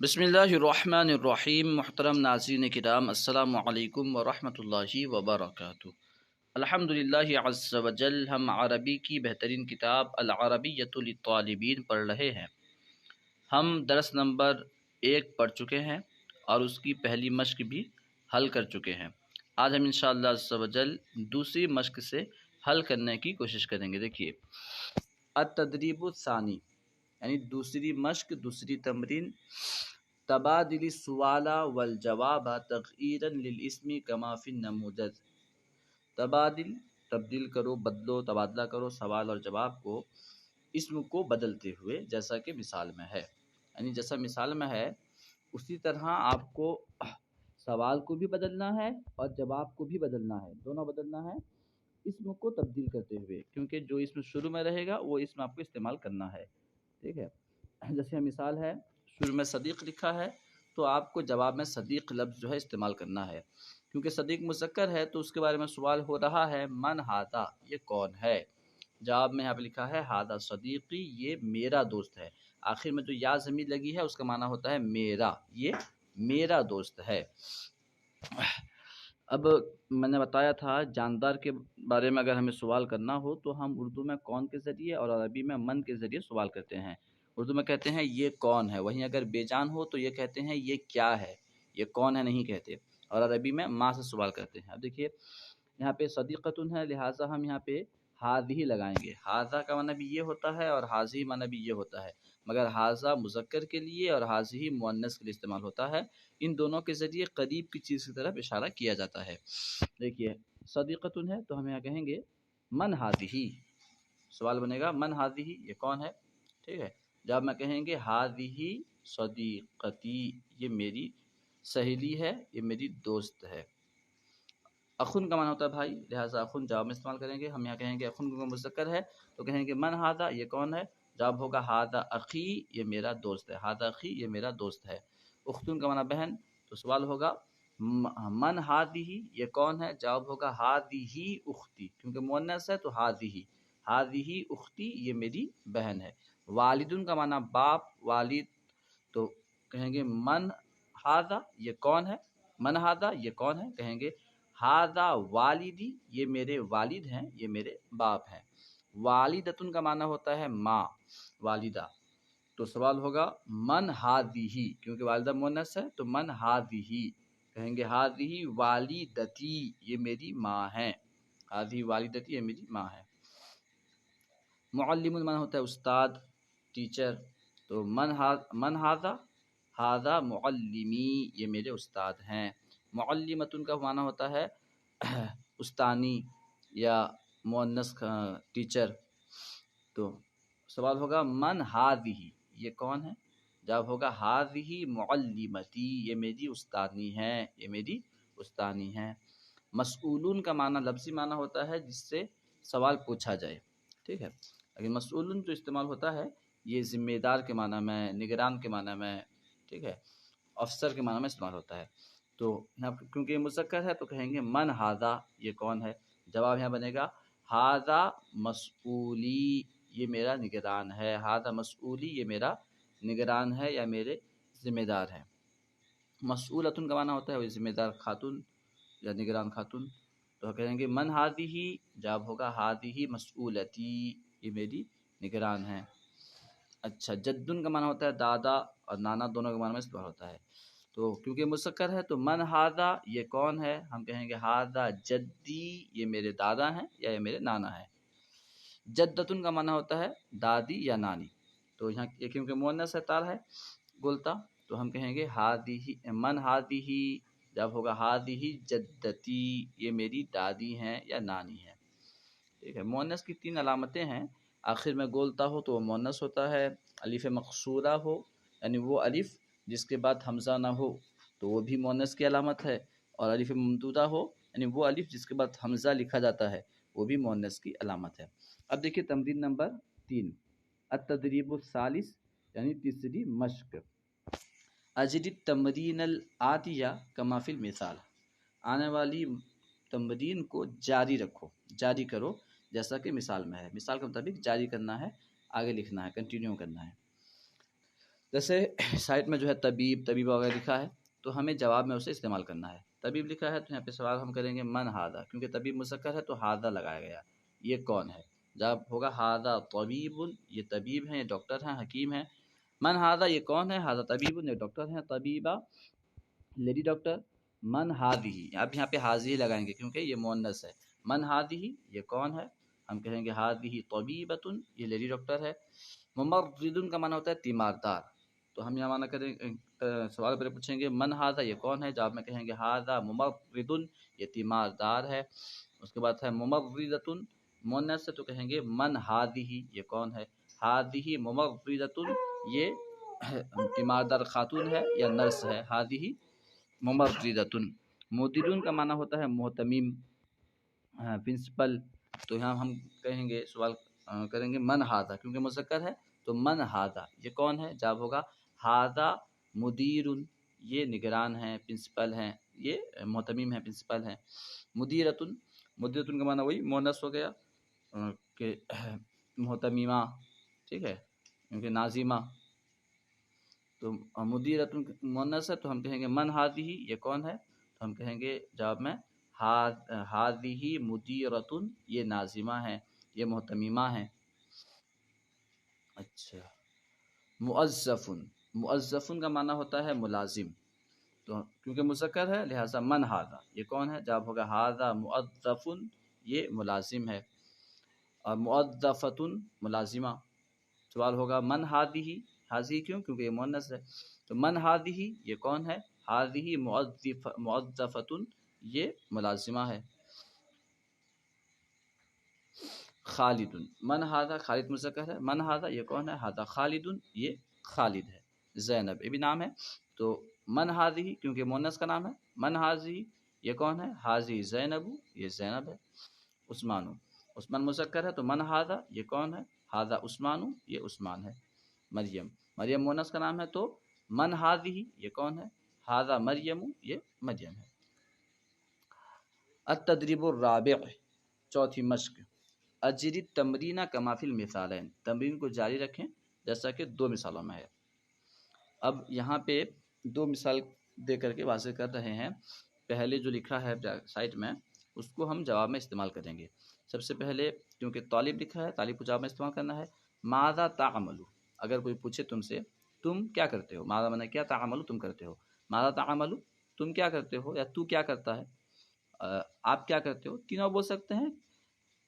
بسم اللہ الرحمن الرحیم۔ محترم ناظرین کرام، السلام علیکم ورحمۃ اللہ وبرکاتہ۔ الحمد للہ عز وجل، ہم عربی کی بہترین کتاب العربیۃ للطالبین پڑھ رہے ہیں۔ ہم درس نمبر 1 پڑھ چکے ہیں اور اس کی پہلی مشق بھی حل کر چکے ہیں۔ آج ہم انشاءاللہ عز وجل دوسری مشق سے حل کرنے کی کوشش کریں گے۔ دیکھیے، التدریب الثانی یعنی دوسری مشق، دوسری تمرین، تبادل السؤال والجواب تغییرا للاسم کما فی النموذج۔ تبدیل کرو، بدلو، تبادلہ کرو سوال اور جواب کو اسم کو بدلتے ہوئے، جیسا کہ مثال میں ہے۔ یعنی جیسا مثال میں ہے اسی طرح آپ کو سوال کو بھی بدلنا ہے اور جواب کو بھی بدلنا ہے، دونوں بدلنا ہے اسم کو تبدیل کرتے ہوئے، کیونکہ جو اسم شروع میں رہے گا وہ اسم آپ کو استعمال کرنا ہے۔ ٹھیک ہے، جیسے مثال ہے، شروع میں صدیق لکھا ہے تو آپ کو جواب میں صدیق لفظ جو ہے استعمال کرنا ہے، کیونکہ صدیق مذکر ہے تو اس کے بارے میں سوال ہو رہا ہے من ھذا، یہ کون ہے۔ جواب میں یہاں پہ لکھا ہے ھذا صدیقی، یہ میرا دوست ہے۔ آخر میں جو یا ضمیر لگی ہے اس کا معنی ہوتا ہے میرا، یہ میرا دوست ہے۔ اب میں نے بتایا تھا جاندار کے بارے میں اگر ہمیں سوال کرنا ہو تو ہم اردو میں کون کے ذریعے اور عربی میں من کے ذریعے سوال کرتے ہیں۔ اردو میں کہتے ہیں یہ کون ہے، وہیں اگر بے جان ہو تو یہ کہتے ہیں یہ کیا ہے، یہ کون ہے نہیں کہتے، اور عربی میں ماں سے سوال کرتے ہیں۔ اب دیکھیے یہاں پہ صدیقتن ہے، لہٰذا ہم یہاں پہ ہاذہ لگائیں گے۔ ہاذا کا معنی بھی یہ ہوتا ہے اور حاذہ معنی بھی یہ ہوتا ہے، مگر ہاذا مذکر کے لیے اور حاذہ مؤنث کے لیے استعمال ہوتا ہے۔ ان دونوں کے ذریعے قریب کی چیز کی طرف اشارہ کیا جاتا ہے۔ دیکھیے صدیقتن ہے تو ہم یہاں کہیں گے من ہاذہ، سوال بنے گا من ہاذہ، یہ کون ہے۔ ٹھیک ہے، جب میں کہیں گے ہاذہ صدیقتی، یہ میری سہیلی ہے، یہ میری دوست ہے۔ اخن کا معنی ہوتا ہے بھائی، لہٰذا اخن جواب میں استعمال کریں گے۔ ہم یہاں کہیں گے اخن کو مذکر ہے تو کہیں گے من ھذا، یہ کون ہے، جواب ہوگا ھذا اخی، یہ میرا دوست ہے۔ ھذا اخی، یہ میرا دوست ہے۔ اختن کا معنی بہن، تو سوال ہوگا من ھذہ، یہ کون ہے، جواب ہوگا ھذہ اختی، کیونکہ مؤنث ہے تو ھذہ اختی، یہ میری بہن ہے۔ والدن کا معنی باپ، والد، تو کہیں گے من ھذا، یہ کون ہے، من ھذا، یہ کون ہے، کہیں گے ھذا والدی، یہ میرے والد ہیں، یہ میرے باپ ہیں۔ والدتن کا معنی ہوتا ہے ماں، والدہ، تو سوال ہوگا من ھذہ، کیونکہ والدہ مؤنث ہے تو من ھذہ، کہیں گے ھذہ والدتی، یہ میری ماں ہے، ھذہ والدتی، یہ میری ماں ہے۔ معلم المعنی ہوتا ہے استاد، ٹیچر، تو من ھذا، ھذا معلمی، یہ میرے استاد ہیں۔ معلمتن کا معنی ہوتا ہے استانی یا مؤنث ٹیچر، تو سوال ہوگا من ھذہ، یہ کون ہے، جواب ہوگا ھذہ معلمتی، یہ میری استانی ہے، یہ میری استانی ہے۔ مسئولون کا معنی لفظی معنی ہوتا ہے جس سے سوال پوچھا جائے۔ ٹھیک ہے، لیکن مسئولون جو استعمال ہوتا ہے یہ ذمہ دار کے معنی میں، نگران کے معنی میں، ٹھیک ہے، افسر کے معنی میں استعمال ہوتا ہے۔ تو یہاں کیونکہ یہ مذکر ہے تو کہیں گے من ھذا، یہ کون ہے، جواب یہاں بنے گا ھذا مسئولی، یہ میرا نگران ہے۔ ھذا مسئولی، یہ میرا نگران ہے یا میرے ذمہ دار ہے۔ مسئولتن کا معنی ہوتا ہے وہ ذمہ دار خاتون یا نگران خاتون، تو کہیں گے من ھذہ، جواب ہوگا ھذہ مسئولتی، یہ میری نگران ہے۔ اچھا، جدن کا معنی ہوتا ہے دادا اور نانا، دونوں کے معنی میں استعمال ہوتا ہے۔ تو کیونکہ مذکر ہے تو من ھذا، یہ کون ہے، ہم کہیں گے ھذا جدی، یہ میرے دادا ہیں یا یہ میرے نانا ہیں۔ جدتن کا معنی ہوتا ہے دادی یا نانی، تو یہاں یہ کیونکہ مؤنث ہے، تال ہے گلتا، تو ہم کہیں گے من ھذہ، جب ہوگا ھذہ جدتی، یہ میری دادی ہیں یا نانی ہیں۔ ٹھیک ہے، مؤنث کی 3 علامتیں ہیں، آخر میں گولتا ہو تو وہ مؤنث ہوتا ہے، الف مقصورہ ہو یعنی وہ الف جس کے بعد حمزہ نہ ہو تو وہ بھی مؤنث کی علامت ہے، اور الف ممدودہ ہو یعنی وہ الف جس کے بعد حمزہ لکھا جاتا ہے وہ بھی مؤنث کی علامت ہے۔ اب دیکھیے تمرین نمبر 3، التدریب الثالث یعنی تیسری مشق، اجری التمرین الآتیہ کما فی المثال، آنے والی تمرین کو جاری رکھو، جاری کرو جیسا کہ مثال میں ہے، مثال کے مطابق جاری کرنا ہے، آگے لکھنا ہے، کنٹینیو کرنا ہے۔ جیسے سائٹ میں جو ہے طبیب طبیبہ وغیرہ لکھا ہے تو ہمیں جواب میں اسے استعمال کرنا ہے. طبیب لکھا ہے تو یہاں پہ سوال ہم کریں گے من ہاذا، کیونکہ طبیب مذکر ہے تو ہاذا لگایا گیا، یہ کون ہے. جواب ہوگا ہاذا طبیب، یہ طبیب ہیں، یہ ڈاکٹر ہیں، حکیم ہیں. من ہاذا، یہ کون ہے. ہاذا طبیب، یہ ڈاکٹر ہیں. طبیبہ لیڈی ڈاکٹر. من ہاذی، اب یہاں پہ حاضی لگائیں گے کیونکہ یہ مؤنث ہے. من ہاذی، یہ کون ہے. ہم کہیں گے ہاذی طبیبۃ، یہ لیڈی ڈاکٹر ہے. ممرض کا معنی ہوتا ہے تیماردار، تو ہم یہاں معنی کریں سوال پر پوچھیں گے من ہاذا، یہ کون ہے. جواب میں کہیں گے ہاذا ممرض، یہ تیماردار ہے. اس کے بعد ہے ممرضۃ، مؤنث ہے تو کہیں گے من ہاذی، یہ کون ہے. ہاذی ممرضۃ، یہ تیماردار خاتون ہے یا نرس ہے. ہاذی ممرضۃ. مدیر کا معنی ہوتا ہے محتمم، پرنسپل. تو یہاں ہم کہیں گے سوال کریں گے من ہاذا، کیونکہ مذکر ہے تو من ہاذا، یہ کون ہے. جواب ہوگا ہاذا مدیر، یہ نگران ہیں، پرنسپل ہیں، یہ محتمم ہیں، پرنسپل ہیں. مدیرۃ، مدیرۃ کا معنی وہی مؤنث ہو گیا کہ محتممہ، ٹھیک ہے، کیونکہ ناظمہ. تو مدیرۃ مؤنث ہے تو ہم کہیں گے من ہاذی، یہ کون ہے. تو ہم کہیں گے جواب میں ہاذی مدیرۃ، یہ ناظمہ ہیں، یہ محتممہ ہیں. اچھا. موظف، موظف کا معنی ہوتا ہے ملازم، تو کیونکہ مذکر ہے لہٰذا من ہاذا، یہ کون ہے. جواب ہوگا ہاذا موظف، یہ ملازم ہے. اور موظفۃ ملازمہ. سوال ہوگا من ہاذی، ہاذی کیوں، کیونکہ یہ مؤنث ہے. تو من ہاذی، یہ کون ہے. ہاذی موظفۃ، یہ ملازمہ ہے. خالد، من ہاذا، خالد مذکر ہے. من ہاذا، یہ کون ہے. ہاذا خالد، یہ خالد ہے. زینب، یہ بھی نام ہے تو من ہاذی، کیونکہ مؤنث کا نام ہے. من ہاذی، یہ کون ہے. ہاذی زینب، یہ زینب ہے. عثمان، عثمان مذکر ہے تو من ہاذا، یہ کون ہے. ہاذا عثمان، یہ عثمان ہے. مریم، مریم مؤنث کا نام ہے تو من ہاذی، یہ کون ہے. ہاذا مریم، یہ مریم ہے. التدریب الرابع، چوتھی مشق. اجری تمرینہ کما فی المثالین، تمرین کو جاری رکھیں جیسا کہ دو مثالوں میں ہے. اب یہاں پہ دو مثال دے کر کے واضح کر رہے ہیں. پہلے جو لکھا ہے سائٹ میں اس کو ہم جواب میں استعمال کریں گے. سب سے پہلے کیونکہ طالب لکھا ہے، طالب کو جواب میں استعمال کرنا ہے. ماذا تعمل، اگر کوئی پوچھے تم سے تم کیا کرتے ہو. ماذا معنی کیا، تعمل تم کرتے ہو. ماذا تعمل، تم کیا کرتے ہو، یا تو کیا کرتا ہے. آپ کیا کرتے ہو، تینوں بول سکتے ہیں.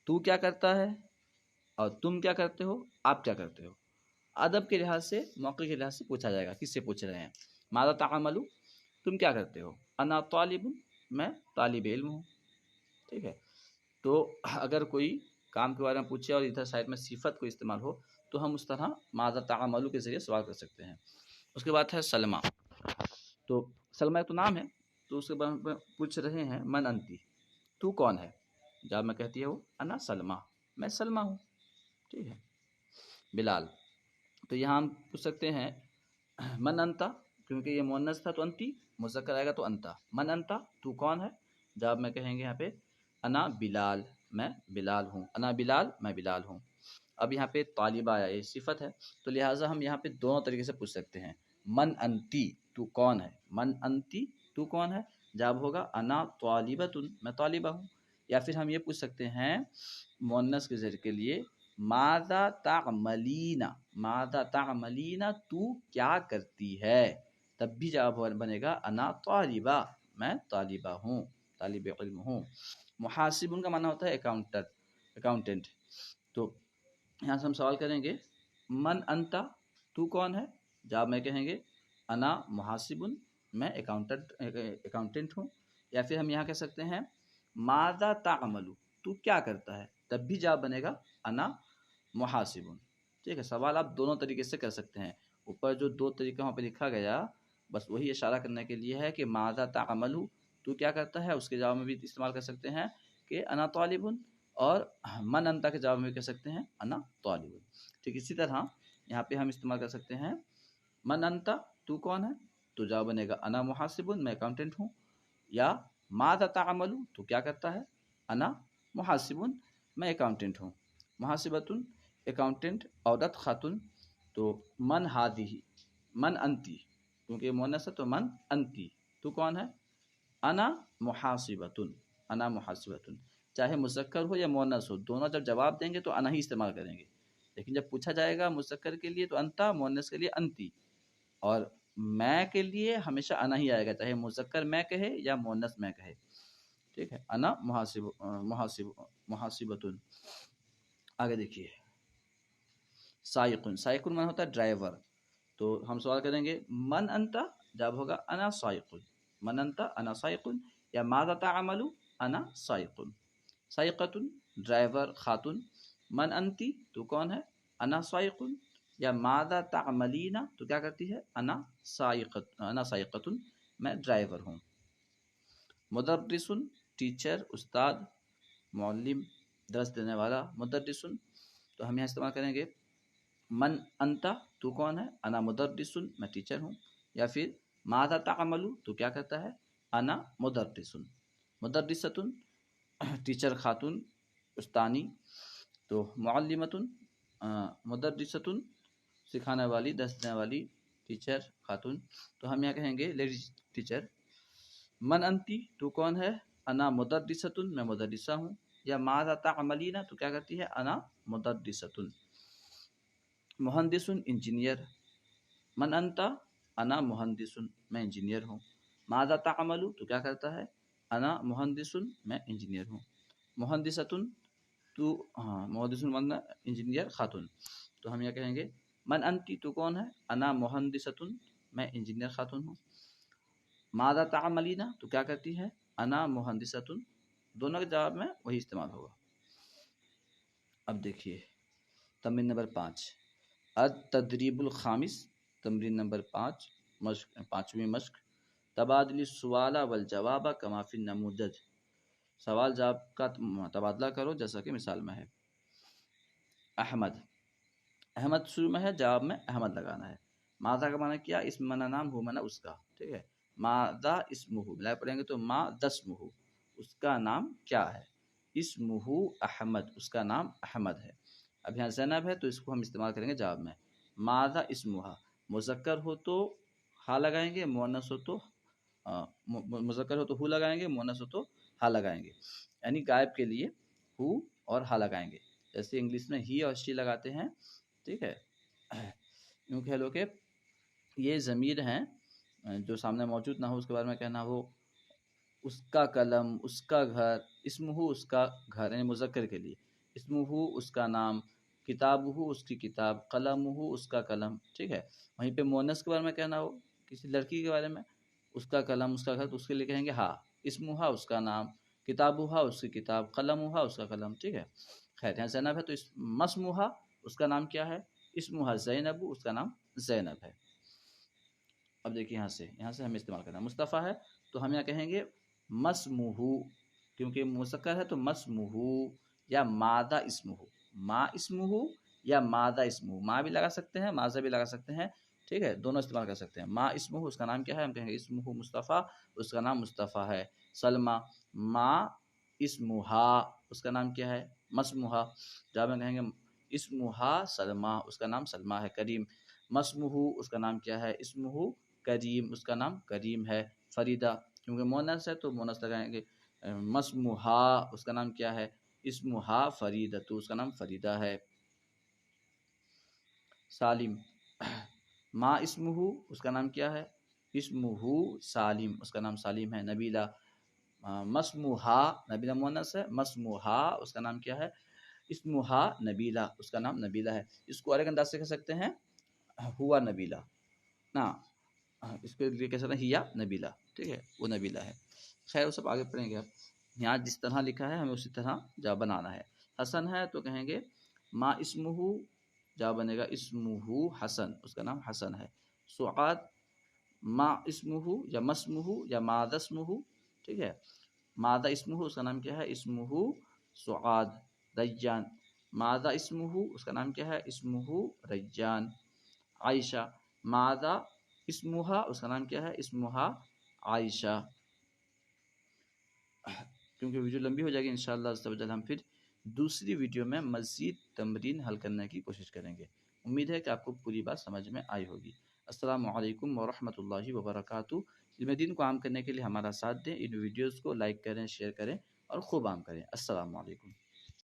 تو کیا کرتا ہے اور تم کیا کرتے ہو، آپ کیا کرتے ہو. ادب کے لحاظ سے، موقع کے لحاظ سے پوچھا جائے گا کس سے پوچھ رہے ہیں. ماذا تعمل، تم کیا کرتے ہو. انا طالب، میں طالب علم ہوں. ٹھیک ہے. تو اگر کوئی کام کے بارے میں پوچھے اور ادھر سائڈ میں صفت کو استعمال ہو تو ہم اس طرح ماذا تعمل کے ذریعے سوال کر سکتے ہیں. اس کے بعد ہے سلمہ. تو سلمہ ایک تو نام ہے، تو اس کے بارے میں پوچھ رہے ہیں من انتی، تو کون ہے. جب میں کہتی ہے وہ انا سلمہ، میں سلمہ ہوں. ٹھیک ہے. بلال، تو یہاں ہم پوچھ سکتے ہیں من انتا، کیونکہ یہ مؤنث تھا تو انتی، مذکر آئے گا تو انتا. من انتا، تو کون ہے. جواب میں کہیں گے یہاں پہ انا بلال، میں بلال ہوں. انا بلال، میں بلال ہوں. اب یہاں پہ طالبہ آیا، یہ صفت ہے تو لہٰذا ہم یہاں پہ دونوں طریقے سے پوچھ سکتے ہیں. من انتی، تو کون ہے. من انتی، تو کون ہے. جواب ہوگا انا طالبۃ، میں طالبہ ہوں. یا پھر ہم یہ پوچھ سکتے ہیں مؤنث کے ذریعے کے لیے ماذا تعملین، ماذا تعملین، تو کیا کرتی ہے. تب بھی جواب بنے گا انا طالبہ، میں طالبہ ہوں، طالب علم ہوں. محاسب کا معنی ہوتا ہے اکاؤنٹنٹ. تو یہاں سے ہم سوال کریں گے من انتا، تو کون ہے. جواب میں کہیں گے انا محاسب، میں اکاؤنٹنٹ ہوں. یا پھر ہم یہاں کہہ سکتے ہیں ماذا تعمل، تو کیا کرتا ہے. تب بھی جواب بنے گا انا محاسب. ٹھیک ہے. سوال آپ دونوں طریقے سے کر سکتے ہیں. اوپر جو دو طریقہ وہاں پہ لکھا گیا بس وہی اشارہ کرنے کے لیے ہے کہ ماذا تعمل، تو کیا کرتا ہے، اس کے جواب میں بھی استعمال کر سکتے ہیں کہ انا طالب، اور من انتا کے جواب میں کہہ سکتے ہیں انا طالب. ٹھیک اسی طرح یہاں پہ ہم استعمال کر سکتے ہیں من انتا، تو کون ہے. تو جواب بنے گا انا محاسب، میں اکاؤنٹنٹ ہوں. یا ماذا تعمل، تو کیا کرتا ہے، انا محاسب، میں اکاؤنٹنٹ ہوں. محاسبۃ اکاؤنٹنٹ، عورت خاتون. تو من ہاذی، من انتی، کیونکہ مؤنث ہے تو من انتی، تو کون ہے؟ انا محاسبتن، انا محاسبتن، چاہے مذکر ہو یا مؤنث ہو، دونوں جب جواب دیں گے تو انا ہی استعمال کریں گے، لیکن جب پوچھا جائے گا مذکر کے لیے تو انتا، مؤنث کے لیے انتی، اور میں کے لیے ہمیشہ انا ہی آئے گا، چاہے مذکر میں کہے یا مؤنث میں کہے، ٹھیک ہے، انا محاسبتن۔ آگے دیکھیے، سائقن، سائقن من ہوتا ہے ڈرائیور، تو ہم سوال کریں گے من انتا، جواب ہوگا انا سائقن، من انتا انا سائقن، یا ماذا تعمل انا سائقن، سائقتن ڈرائیور خاتون، من انتی تو کون ہے؟ انا سائقن، یا ماذا تعملین تو کیا کرتی ہے؟ انا سائقتن میں ڈرائیور ہوں۔ مدرسن ٹیچر استاد، معلم درس دینے والا، مدرسن، تو ہم یہاں استعمال کریں گے من انتا تو کون ہے؟ انا مدرسن میں ٹیچر ہوں، یا پھر ماذا تعمل تو کیا کرتا ہے؟ انا مدرسن۔ مدرستن ٹیچر خاتون استانی، تو معلمتن مدرستن سکھانے والی درس دینے والی ٹیچر خاتون، تو ہم یہاں کہیں گے لیڈیز ٹیچر۔ من انتی تو کون ہے؟ انا مدرستن میں مدرسہ ہوں، یا ماذا تعملین تو کیا کرتی ہے؟ انا مدرستن۔ مہندسن انجینئر، من انتا انا مہندسن میں انجینئر ہوں، ماذا تعمل تو کیا کرتا ہے؟ انا مہندسن میں انجینئر ہوں۔ مہندستن تو مہندسن من انجینئر خاتون، تو ہم یہ کہیں گے من انتی تو کون ہے؟ انا مہندستن میں انجینئر خاتون ہوں، ماذا تعملین تو کیا کرتی ہے؟ انا مہندستن، دونوں کے جواب میں وہی استعمال ہوگا۔ اب دیکھیے تمرین نمبر 5، التدریب الخامس، تمرین نمبر 5، مشق، پانچویں مشق، تبادل السؤال والجواب کما فی النموذج، سوال جواب کا تبادلہ کرو جیسا کہ مثال میں ہے۔ احمد، احمد شروع میں ہے، جواب میں احمد لگانا ہے۔ ماذا کا معنی کیا؟ اسم معنی نام، ہو معنی اس کا، ٹھیک ہے، ماذا اسمہ ملا پڑھیں گے تو ما دسمہ، اس کا نام کیا ہے؟ اسمہ احمد، اس کا نام احمد ہے۔ اب یہاں زینب ہے تو اس کو ہم استعمال کریں گے جواب میں، ماذا اسمہا، مذکر ہو تو ہا لگائیں گے، مؤنث ہو تو مذکر ہو تو ہو لگائیں گے، مؤنث ہو تو ہا لگائیں گے، یعنی غائب کے لیے ہو اور ہا لگائیں گے، جیسے انگلش میں ہی اور شی لگاتے ہیں، ٹھیک ہے، یوں کہہ لو کہ یہ ضمیر ہیں جو سامنے موجود نہ ہو اس کے بارے میں کہنا ہو اس کا قلم، اس کا گھر، اسمہ اس کا گھر یعنی مذکر کے لیے، اسمہ اس کا نام، کتابہ اس کی کتاب، قلمہ اس کا قلم، ٹھیک ہے۔ وہیں پہ مؤنث کے بارے میں کہنا ہو کسی لڑکی کے بارے میں، اس کا قلم، اس کا گھر، تو اس کے لیے کہیں گے ہا، اسمہ اس کا نام، کتابہ اس کی کتاب، قلمہ اس کا قلم، ٹھیک ہے۔ خیر یہاں زینب ہے تو مسمہ اس کا نام کیا ہے؟ اسمہ زینب، اس کا نام زینب ہے۔ اب دیکھیے یہاں سے ہمیں استعمال کرنا ہے، مصطفیٰ ہے تو ہم یہاں کہیں گے مسمہ، کیونکہ مذکر ہے تو مسمہ، یا ماذا اسمہ، ما اسمہ یا ماذا اسمہ، ما بھی لگا سکتے ہیں، ماذا بھی لگا سکتے ہیں، ٹھیک ہے، دونوں استعمال کر سکتے ہیں۔ ما اسمہ اس کا نام کیا ہے؟ ہم کہیں گے اسمہ مصطفیٰ، اس کا نام مصطفیٰ ہے۔ سلمہ، ما اسمہا اس کا نام کیا ہے؟ مسمہا، جب ہم کہیں گے اسمہا سلمہ، اس کا نام سلمہ ہے۔ کریم، مسمہ اس کا نام کیا ہے؟ اسمہ کریم، اس کا نام کریم ہے۔ فریدہ، کیونکہ مؤنث ہے تو مؤنث لگائیں گے، مسمہا اس کا نام کیا ہے؟ اسمہا فریدۃ، اس کا نام فریدہ ہے۔ سالم، ما اسمہ اس کا نام کیا ہے؟ اسمہ سالم، اس کا نام سالم ہے۔ نبیلہ، مسمہا، نبیلہ مؤنث ہے، مسمہا اس کا نام کیا ہے؟ اسمہا نبیلہ، اس کا نام نبیلہ ہے۔ اس کو الگ انداز سے کہہ سکتے ہیں ہوا نبیلہ، نا اس کے لیے کہہ سکتے ہیں ہیا نبیلہ، ٹھیک ہے، وہ نبیلہ ہے۔ خیر وہ سب آگے پڑھیں گے، اب یہاں جس طرح لکھا ہے ہمیں اسی طرح جواب بنانا ہے۔ حسن ہے تو کہیں گے ما اسمہ، جواب بنے گا اسمہ حسن، اس کا نام حسن ہے۔ سعاد، ما اسمہ یا مسمہ یا ماذا اسمہ، ٹھیک ہے، ماذا اسمہ اس کا نام کیا ہے؟ اسمہ سعاد۔ ریان، ماذا اسمہ اس کا نام کیا ہے؟ اسمہ ریان۔ عائشہ، ماذا اسمہا اس کا نام کیا ہے؟ اسمہا عائشہ۔ کیونکہ ویڈیو لمبی ہو جائے گی انشاءاللہ عز و جل ہم پھر دوسری ویڈیو میں مزید تمرین حل کرنے کی کوشش کریں گے۔ امید ہے کہ آپ کو پوری بات سمجھ میں آئی ہوگی۔ السلام علیکم ورحمۃ اللہ وبرکاتہ۔ علم دین کو عام کرنے کے لیے ہمارا ساتھ دیں، ان ویڈیوز کو لائک کریں، شیئر کریں اور خوب عام کریں۔ السلام علیکم۔